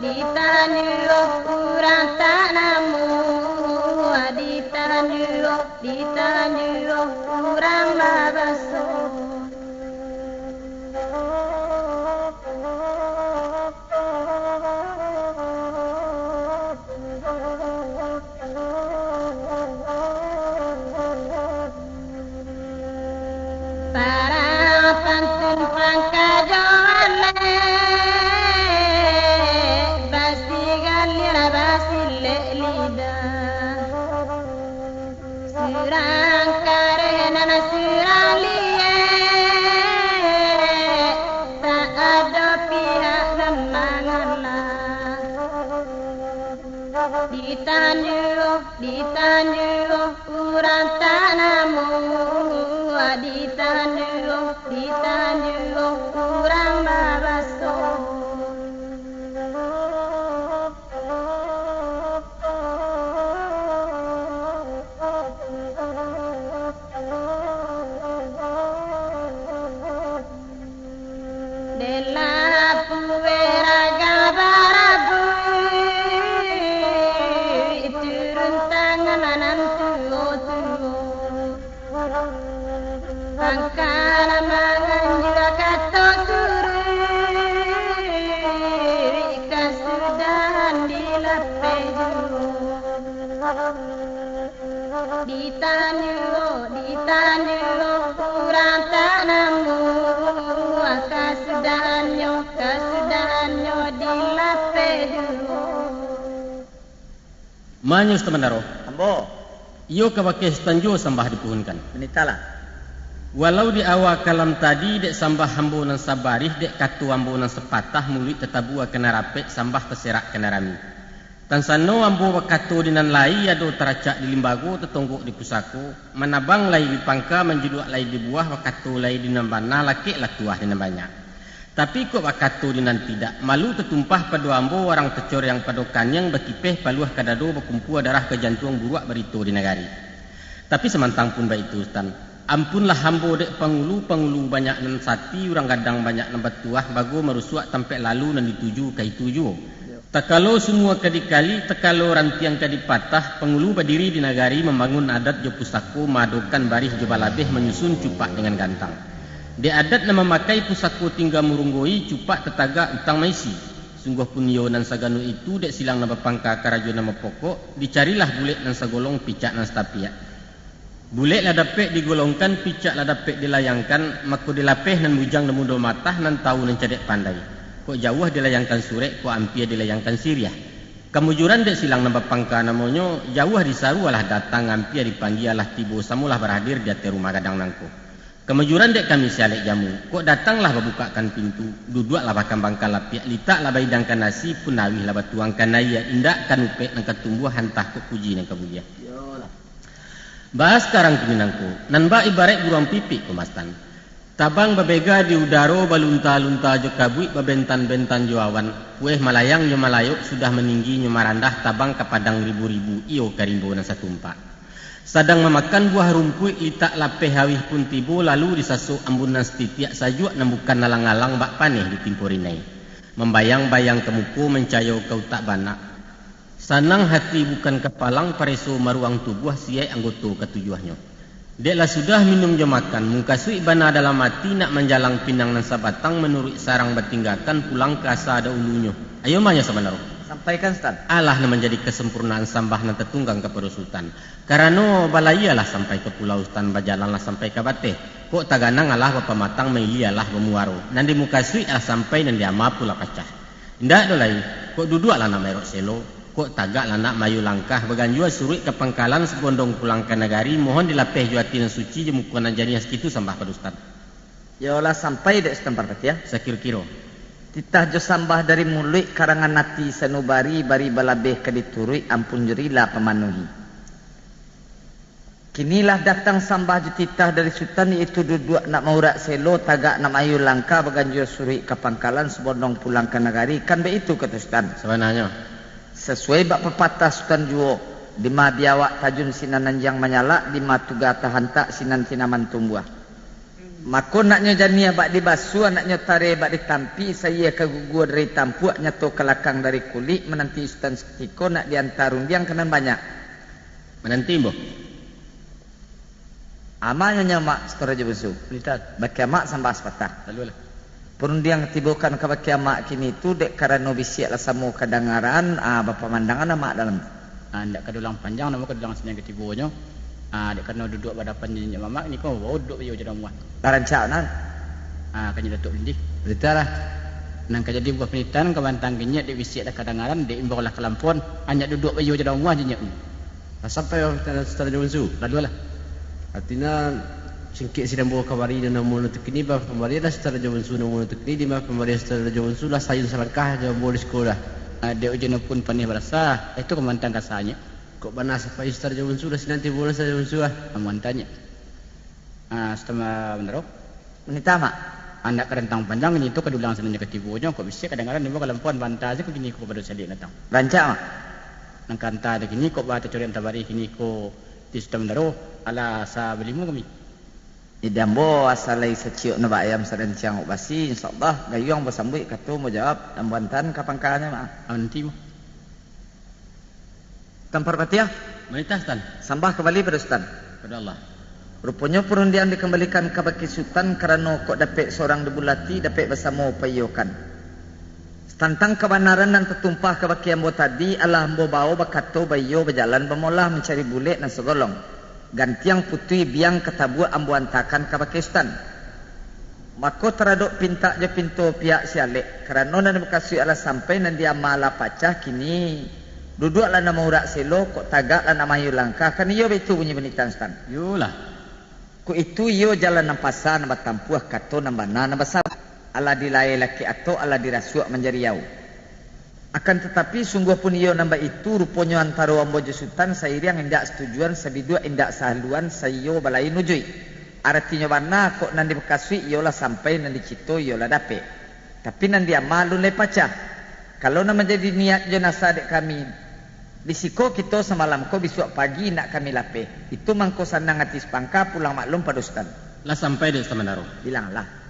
Ditahan dulu, kurang tak namu. Ditahan dulu, kurang babaso. Para pantun pangkajoale. Surang karena surang liye, tak ada pihak lemanganlah. Ditahan dulu, kurang tak namu. Ditahan dulu, kurang babaso. Pangkala mangan juga kata suri, kasudahan dilapeh dulu. Ditahan dulu, kurang tak namu. Kasudahannya dilapeh dulu. Manyus teman-teman. Ambo, Iyo kabake stanjo sambah dipuhunkan. menitalah. Walau di awal kalam tadi dek sambah hambo nan sabarih dek katu ambo nan sepatah mulut tetabua kena rapek sambah terserak kena rami. Tan sano ambo wakatu dinan lai ado teracak di limbago tetonggok di pusako manabang lai di pangka menjuduk lai di buah wakatu lai dinan bana laki latuah dinan banyak. Tapi kok wakatu dinan tidak malu tertumpah pada ambo orang tecor yang padokan yang berkipeh paluah kadado berkumpul darah ke jantung buruak berito di negari. Tapi semantang pun baik itu Ustaz. Ampunlah hambo dek pangulu banyak nan sati orang gadang banyak nan batuah bago merusuak tampek lalu nan dituju kai tuju. Takalo semua kadikali takalo rantiang kadipatah pangulu berdiri di nagari membangun adat jo pusako madokan barih jo balabeh menyusun cupak dengan gantang. De adat na memakai pusako tinggal murunggoi cupak tetaga utang maisi. Sungguh pun yo nan sagano itu dek silang na bapangka karajo nama pokok dicarilah bulet nan sagolong picak nan stapiak. Bulet lah dapet digolongkan, picak lah dapet dilayangkan, maka dilapeh nan bujang dan mudol matah nan tahu nan cadek pandai. Kok jauh dilayangkan surek, kok ampia dilayangkan siriah. Kemujuran dek silang nambah pangka namonyo, jauh disaru alah datang ampia dipanggil alah tibo samulah berhadir di atas rumah gadang nangko. Kemujuran dek kami sialek jamu, kok datanglah membukakan pintu, duduklah bahkan bangka lapiak, litaklah baidangkan nasi, pun nawih lah batuangkan naya, indak kan upek nang ketumbuh hantah kok puji nang kebulia. Bahas sekarang keminangku, nan ba ibarat burung pipik kemastan. Tabang babega di udaro balunta-lunta jo kabui babentan-bentan jo awan. Kueh malayang jo malayuk sudah meninggi nyo marandah tabang ke padang ribu-ribu iyo karimbo nan satumpa. Sadang memakan buah rumput litak lapeh hawih pun tibo lalu disasuk ambunan setitiak sajuk nan bukan nalang-alang bak paneh di timpurinai. Membayang-bayang kemuku mencayo kau tak banak. Sanang hati bukan kepalang pareso maruang tubuh siai anggota ketujuhnya. Deklah sudah minum jo makan, mungkasui bana dalam mati nak menjalang pinang nan sabatang menurut sarang bertinggalkan pulang ke asa ada ulunya. Ayo manya sebenarnya. Sampaikan Ustaz. Allah na menjadi kesempurnaan sambah nan tetunggang ke perusutan. Karena balayalah sampai ke pulau Ustan bajalanlah sampai ke bateh. Kok taganang Allah bapamatang mailialah bemuaro. Nan di mukasui lah sampai nan diama pula pacah. Indak dolai. Kok duduklah nama erok selo. Kok tagak lah nak mayu langkah berganjua surut ke pangkalan sebondong pulang ke negari. Mohon dilapeh juati dan suci je mukuan anjani sekitu sambah pada Ustaz. Yolah sampai dek setempat ya. Sekira-kira. Titah jo sambah dari mulut karangan nati sanubari bari balabeh kediturui ampun jerilah pemanuhi. Kinilah datang sambah jo titah dari sultan iaitu duduk nak maurak selo tagak nak mayu langkah berganjua surut ke pangkalan sebondong pulang ke negari. Kan begitu kata Sultan. Sebenarnya. Sesuai bak pepatah Sultan Juo, lima biawak tajun sinan nanjang menyala, lima tuga tahantak sinan sinaman tumbuh. Maka naknya jania bak dibasu, naknya tare bak ditampi, saya ke gugur dari tampuak nyato kelakang dari kulit, menanti Sultan seketiko nak diantar undiang kenan banyak. Menanti boh. Amanya mak setora je besu. Lihat, baki mak sampai sepatah. Lalu lah. Perundiang tibukan ke baki mak kini tu dek karena bisiak lah samu kedengaran, bapa pandangan mak dalam. Ndak kedulang panjang nama kedulang senang ketibunya. Dek karena duduk pada panjangnya mamak ni kau duduk yo jadi muat. Tarancak nan. Kan datuk lindih. Beritalah. Nang kejadi buah penitan kebantang kenyat dek bisiak lah kedengaran dek imbalah kelampon hanya duduk yo jadi muat je nya. Sampai setelah jauh su. Lalu lah. Artinya singkit sidang bawa kabari dan namun untuk ini bah pembari dah setelah jauh su namun untuk ini di mah pembari setelah jauh su lah sayun selangkah jauh boleh sekolah. Dia ujian pun panih berasa itu kemantang kasanya. Kok panas sampai setelah jauh su dah nanti boleh setelah jauh su ah. Amantanya. Setelah benar. Menita mak. Anda kerentang panjang ini itu kedulang senanya ketibunya kok bisa kadang-kadang dia bakal lampuan bantah aja kok gini kok pada sedih datang. Rancak mak. Nang kanta ada gini kok bahasa curian tabari gini kok di sistem daro ala sa belimu kami. Idambo asalai seciuk na bayam serencang basi insyaallah gayung bersambut katu mau jawab ambantan kapan kalanya mak. Nanti mo. Tampar Patiah. Menitah Stan. Sambah kembali pada Sultan. Pada Allah. Rupanya perundian dikembalikan ke baki Sultan kerana kok dapat seorang debulati dapat bersama payokan. Tentang kebenaran dan tertumpah ke baki ambo tadi Allah ambo bawa bakato bayo berjalan bermula mencari bulet dan segolong. Gantiang putui biang ketabu ambo antakan ke baki Sultan. Maka teraduk pinta je pintu pihak sialik kerana dan bekasui Allah sampai nan dia malah pacah kini duduklah nama urak selo kok tagaklah nama yu langkah kan iyo betul bunyi benitan Sultan. Yolah. Ku itu iyo jalan nampasa nambah tampuah kato nambah nambah sabar. Allah dilai laki atau Allah dirasuak menjadi yau. Akan tetapi sungguh pun iyo nambah itu rupanya antara ambo Sultan sairiang indak setujuan sabidua indak sahaluan sayo balai nujui. Artinya mana kok nan dibekasui iyolah sampai nan dicito iyolah dape. Tapi nan dia malu le pacah. Kalau nak menjadi niat jenazah dek kami disiko kita semalam ko besok pagi nak kami lapeh. Itu mangko sandang hati sepangka pulang maklum pada Ustaz. Lah sampai dek Samandaro. Bilanglah.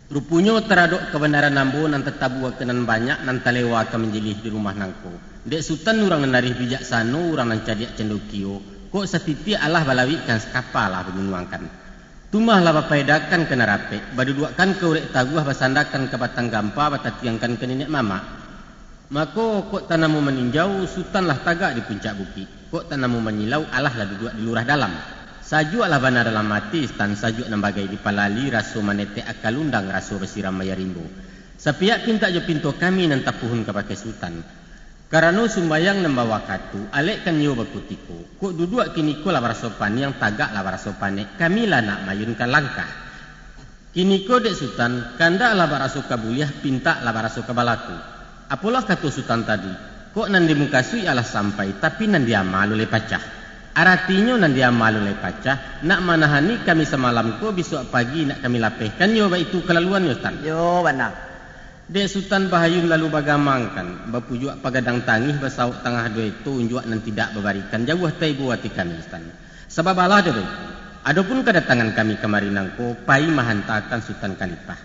Rupanya teraduk kebenaran nambu nan tetabu kenan banyak nan talewa ke menjilih di rumah nangko. Dek Sultan orang narih bijaksana orang nan cadiak cendukio. Kok setiti Allah balawikan sekapal lah begunuangkan. Tumah lah bapaedakan kena rapek. Baduduakan ke urek taguah basandakan ke batang gampa batatiangkan ke nenek mama. Maka kok tanamu meninjau Sultan lah tagak di puncak bukit. Kok tanamu menyilau Allah lah duduk di lurah dalam. Sajuk lah bana dalam mati stan sajuk nan bagai dipalali rasu manete akal undang rasu bersiram maya rimbo. Sapiak pinta jo pintu kami nan tapuhun ke pakai Sultan. Karena sumbayang nembawa katu alek kan yo bakutiko. Kok duduk kini ko lah barasopan yang tagak lah barasopane kami lah nak mayunkan langkah. Kini ko dek Sultan kanda lah barasoka buliah pinta lah barasoka balaku. Apalah kata Sultan tadi. Kok nan dimukasui Allah sampai tapi nan dia malu le pacah. Artinya nan dia malu le pacah nak manahani kami semalam ko besok pagi nak kami lapehkan yo ba itu kelaluan yo Sultan. Yo benar. Dek Sultan Bahayun lalu bagamangkan bapujuak pagadang tangih basauk tengah dua itu unjuak nan tidak bebarikan jauh tai buati kami Sultan. Sebab Allah ada itu. Adapun kedatangan kami kemari nangko pai mahantakan Sultan Khalifah.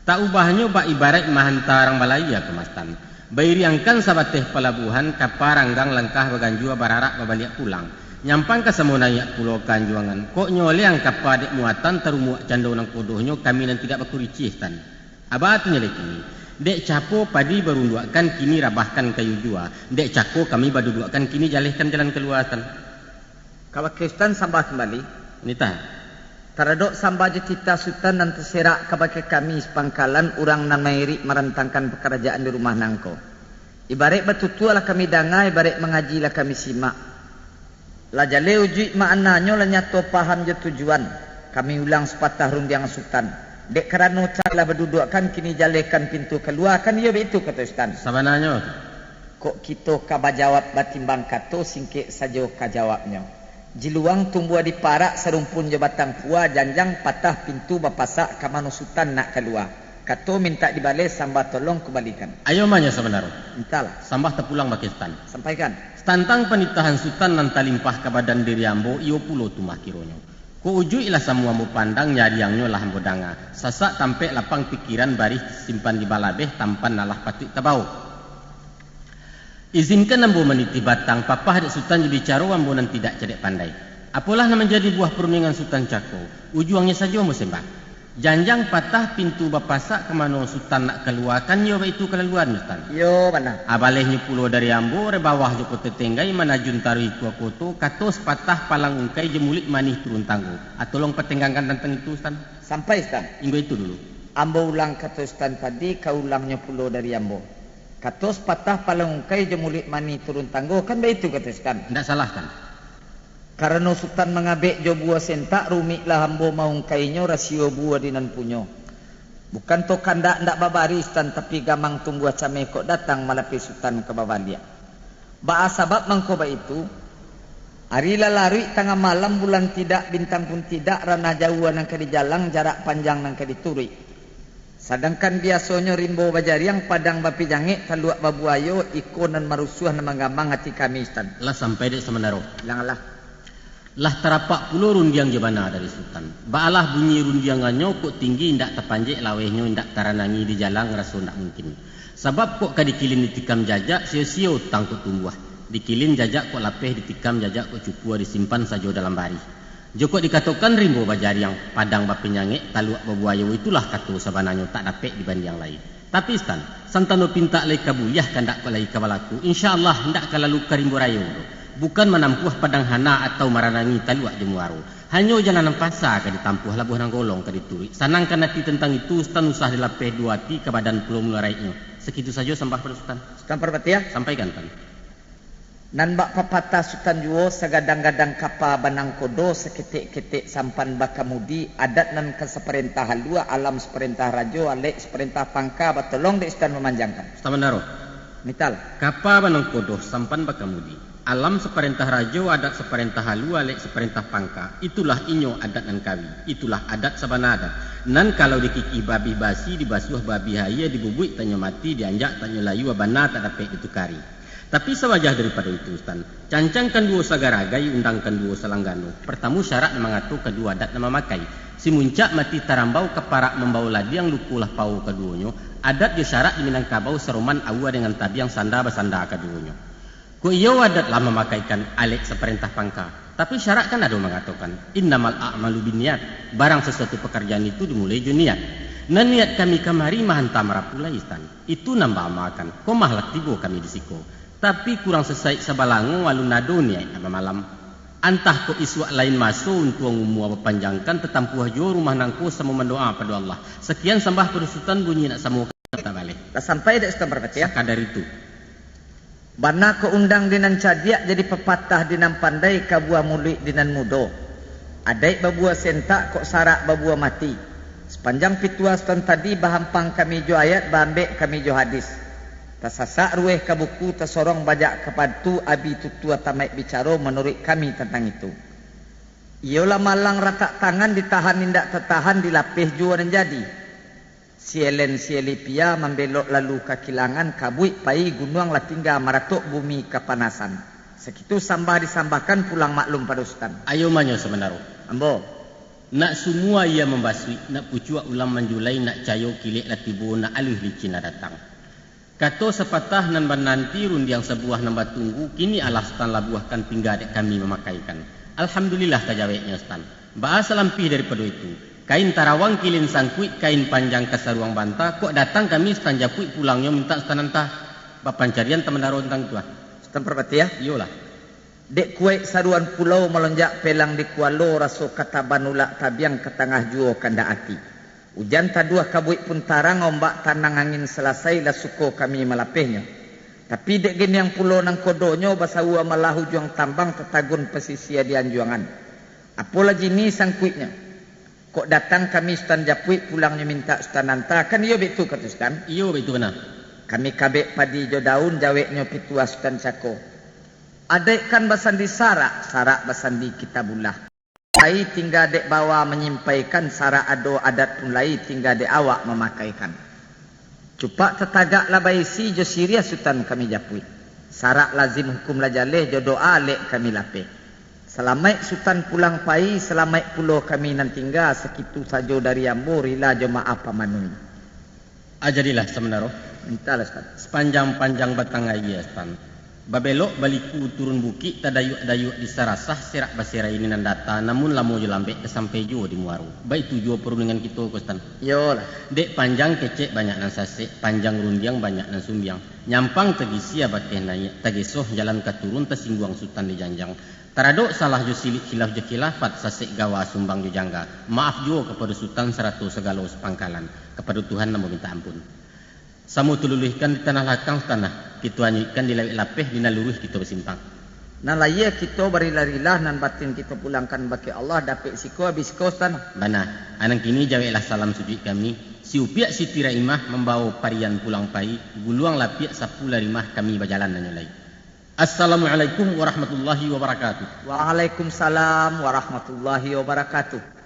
Tak ubahnya ba ibarat mahantarang balaya ke Mastan. Bairiangkan sabateh pelabuhan kaparanggang langkah baganjua bararak babaliak pulang. Nyampang ke semua nayak pulau kanjuangan. Kok nyoleang kapadek muatan terumuak candau nang kodohnya kami nan tidak bakuricih Sultan. Abatnya lagi. Dek capo padi berunduakan kini rabahkan kayu jua. Dek cako kami baduduakan kini jalihkan jalan keluasan. Kalau Sultan sambah kembali. Nita. Taradok sambah je kita Sultan dan terserak kepada kami sepangkalan orang nan mairi merentangkan pekerjaan di rumah nangko. Ibarat batutua lah kami dangai, ibarat mengaji lah kami simak. Lah jale uji maknanya lah nyato paham je tujuan. Kami ulang sepatah rundiang sultan. Dek kerana cara berdudukkan kini jalekan pintu keluar kan ia begitu kata Ustaz. Sabananya Kok kita kaba jawab batimbang kato singkik saja ka jawabnya. Jiluang tumbuh di parak serumpun je batang pua janjang patah pintu bapasak ka mano sultan nak keluar. Kato minta dibalik sambah tolong kembalikan. ayo manya sebenarnya. Mintalah. Sambah terpulang bagi Stan. Sampaikan. Stantang penitahan sultan nan talimpah ke badan diri ambo iyo pulo tumah kironyo. Ko ujui ilah semua ambo pandang nyariangnya lah ambo danga. Sasak tampe lapang pikiran baris simpan di balabeh tampan nalah patik tabau. Izinkan ambo meniti batang papah dek sultan jadi caro ambo nan tidak cedek pandai. Apalah nama menjadi buah perundingan sultan Cako. Ujuangnya saja ambo sembah. Janjang patah pintu bapasak ke mana sultan nak keluarkan yo itu kelaluan sultan. Yo mana? Abalehnya pulau dari ambo re bawah joko tetenggai mana juntari tua koto katos patah palang ungkai jemulik manih turun tanggo. Atolong petenggangkan tentang itu sultan. Sampai Ustaz. Inggo itu dulu. Ambo ulang kata Ustaz tadi, kau ulangnya pulau dari ambo. Katos patah palang ungkai jemulik mani turun tanggo kan begitu kata Ustaz. Tidak salah kan? Karena sultan mengabek jo buah sentak rumiklah ambo maungkainya rasio buah dinan punyo. Bukan to kandak ndak babari Ustaz tapi gamang tunggu acame kok datang malapi sultan ke babalia. Ba sabab mangko ba itu hari lalari tengah malam bulan tidak bintang pun tidak ranah jauhan nang ke di jalang jarak panjang nang ke dituri. Sedangkan biasanya rimbo bajariang padang bapi jangik kaluak babuayo ikon dan marusuh nama gamang hati kami Ustaz. Lah sampai dek semenaro. Langlah. Lah terapak pulau rundiang jebana dari sultan. Baalah bunyi rundiangannya kok tinggi ndak terpanjek lawehnya ndak taranangi di jalang rasa ndak mungkin. Sebab kok kadikilin ditikam jajak sio-sio tangkut tumbuh. Dikilin jajak kok lapeh ditikam jajak kok cupua disimpan saja dalam bari. Joko dikatakan rimbo bajari yang padang bapi nyangek taluak babuayo itulah kata sabananya tak dapat dibanding yang lain. Tapi Stan, santano pinta lai kabuyah kan ndak kalai kabalaku. Insyaallah ndak kalalu karimbo rayo. Bukan menampuh padang hana atau maranangi taluak jemuaro. Hanya jalanan pasar ke ditampuh labuh nang golong ke dituri. Sanangkan hati tentang itu Stan usah dilapeh dua hati ke badan pulau mularaiknya. Segitu saja sambah pada Sultan. Sultan Parvati ya? Sampaikan Tan. Nan bak papatah Sultan Juwo segadang-gadang kapa banang kodo seketik-ketik sampan bakamudi adat nan ke seperintah halua alam seperintah rajo alek seperintah pangka batolong dek Sultan memanjangkan. Sultan Menaro. Mital. Kapa banang kodo sampan bakamudi. Alam seperintah rajo adat seperintah halu alek seperintah pangka. Itulah inyo adat nan kawi. Itulah adat sabana adat. Nan kalau dikiki babi basi dibasuh babi haya dibubuik tanya mati dianjak tanya layu abana tak dapat ditukari. Tapi sewajah daripada itu Ustaz. Cancangkan dua sagaragai undangkan dua salanggano. Pertama syarat mengatur kedua adat nama makai. Si muncak mati tarambau keparak membawa ladiang lukulah pau keduanya. Adat dia syarat di Minangkabau seruman awa dengan tabi yang sanda basanda keduanya. Ku iyo adat lah memakaikan alek seperintah pangka. Tapi syarat kan ada mengatakan innamal a'malu binniat. Barang sesuatu pekerjaan itu dimulai jo niat. Nan niat kami kamari mahantam rapulai Istan. Itu nambah makan. Ko mahlak tigo kami disiko. Tapi kurang sesaik sabalango walu nado niat apa malam. Antah ko iswa lain masuk untuk ngumua berpanjangkan tetampuah jo rumah nangku sama mendoa pada Allah. Sekian sambah perusutan bunyi nak samu kata balik. Tak sampai dak Sultan Parvati ya? Sekadar itu. Bana ko undang dinan cadiak jadi pepatah dinan pandai kabuah mulik dinan mudo. Adai babuah sentak kok sarak babuah mati. Sepanjang pitua Sultan tadi bahampang kami jo ayat bambek kami jo hadis. Tasasak rueh ke buku tersorong bajak kepadu abi tutua tamat bicara menurut kami tentang itu. Iolah malang ratak tangan ditahan indak tertahan dilapih jua dan jadi. Sielen sielipia membelok lalu kakilangan kabui pai gunung lah tinggal maratuk bumi kepanasan. Segitu sambah disambahkan pulang maklum pada Ustaz. Ayo manyo sebenarnya. Ambo. Nak semua ia membasui, nak pucua ulam menjulai, nak cayo kilik latibu, nak aluh licin datang. Kato sepatah nan nanti rundiang sebuah nambah tunggu, kini alah Stan labuahkan pingga dek kami memakaikan. Alhamdulillah kajaweknya Stan. Bahasa lampih daripada itu. Kain tarawang kilin sangkuit, kain panjang kasaruang bantah, kok datang kami Stan japuit pulangnya minta Stan antah. Bapancarian teman daro tentang tua. Sultan Parvati ya? Iyalah. Dek kuek saruan pulau melonjak pelang di kualo raso kata banulak tabiang ke tengah juo kanda ati. Hujan taduah kabuik pun tarang ombak tanang angin selesai lah suko kami melapehnya. Tapi dek gini yang pulau nang kodonyo basawa malahu juang tambang tetagun pesisia dianjuangan. Apalagi ni sangkuitnya. Kok datang kami Ustaz Japui pulangnya minta Ustaz Nanta. Kan iyo betul kata Ustaz? Iyo betul benar. Kami kabek padi jo daun jaweknya pitua Ustaz Cako. Adek kan basandi sarak basandi kitabullah. Lai tinggal dek bawa menyimpaikan sarak ado adat pun lai tinggal dek awak memakaikan. Cupak tetagak labai si jo siria Sultan kami Japui. Sarak lazim hukum lajaleh jo doa lek kami lapeh. Selamai Sultan pulang pai, selamai pulau kami nan tinggal sekitu sajo dari Ambo rila jo maaf pamanui. Ajarilah semenaruh. Mintalah Ustaz. Sepanjang-panjang batang ayi Ustaz. Babelok baliku turun bukit tadayuk-dayuk di Sarasah serak basira ini nan data namun lamu jo lambek sampai jo di Muaru. Baik tujuh perundingan kita Ustaz. Yo lah. Dek panjang kecek banyak nan sasek, panjang rundiang banyak nan sumbiang. Nyampang tegisi abakeh naik, tagesoh jalan katurun tesingguang Sultan di janjang. Taradok salah jo silik khilaf jo khilafat sasek gawa sumbang jo jangga. Maaf jo kepada Sultan seratus segala sepangkalan. Kepada Tuhan namo minta ampun. Samu tululihkan di tanah lakang tanah. Kita anyuikan di lawik lapeh di naluruh kita bersimpang. Nan laya kita berilah-rilah nan batin kita pulangkan bagi Allah dapat siko habis kos tanah. Bana, anang kini jawailah salam sujud kami. Si upiak si tiraimah membawa parian pulang pai, guluang lapiak sapu larimah kami berjalan dan nyolai. Assalamualaikum warahmatullahi wabarakatuh. Waalaikumsalam warahmatullahi wabarakatuh.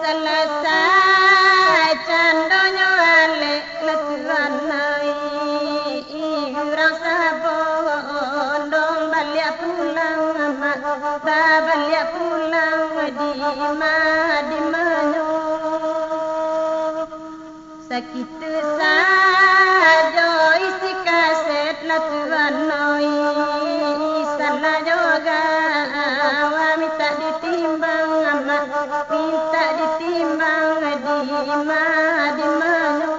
Selesai candonyo ale letuanai urang sabondong balik pulang mak balik pulang di manyo sakitu sajo isi kaset letuanai sana joga wa minta ditimbang mak minta ditimbang di manyo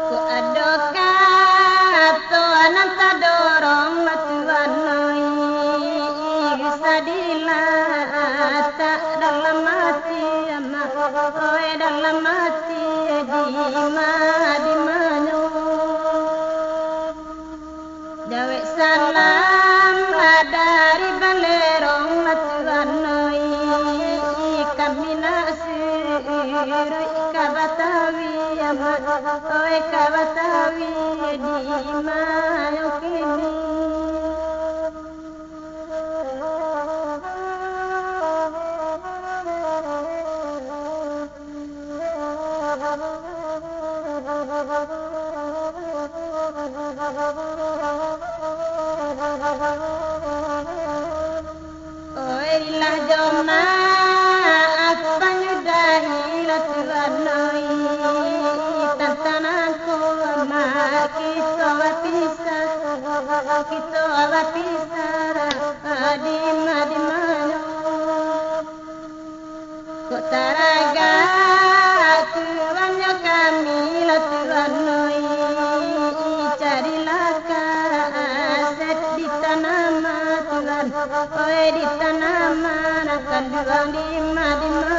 ku adoka to ananta dorong matuanoi sadilata dalam hati oi dalam hati di manyo jawe salam lah dari balerong matuanoi kami nasiru ikabatawi oi kabatawi di manyo kini Oilah joma apa nyudahi latuanoi tantananku mak kita wapisah di manyo kok taraga tuannya kami latuanoi carilah kaset di tanaman Tuhan oi di tanaman akan duang di manyo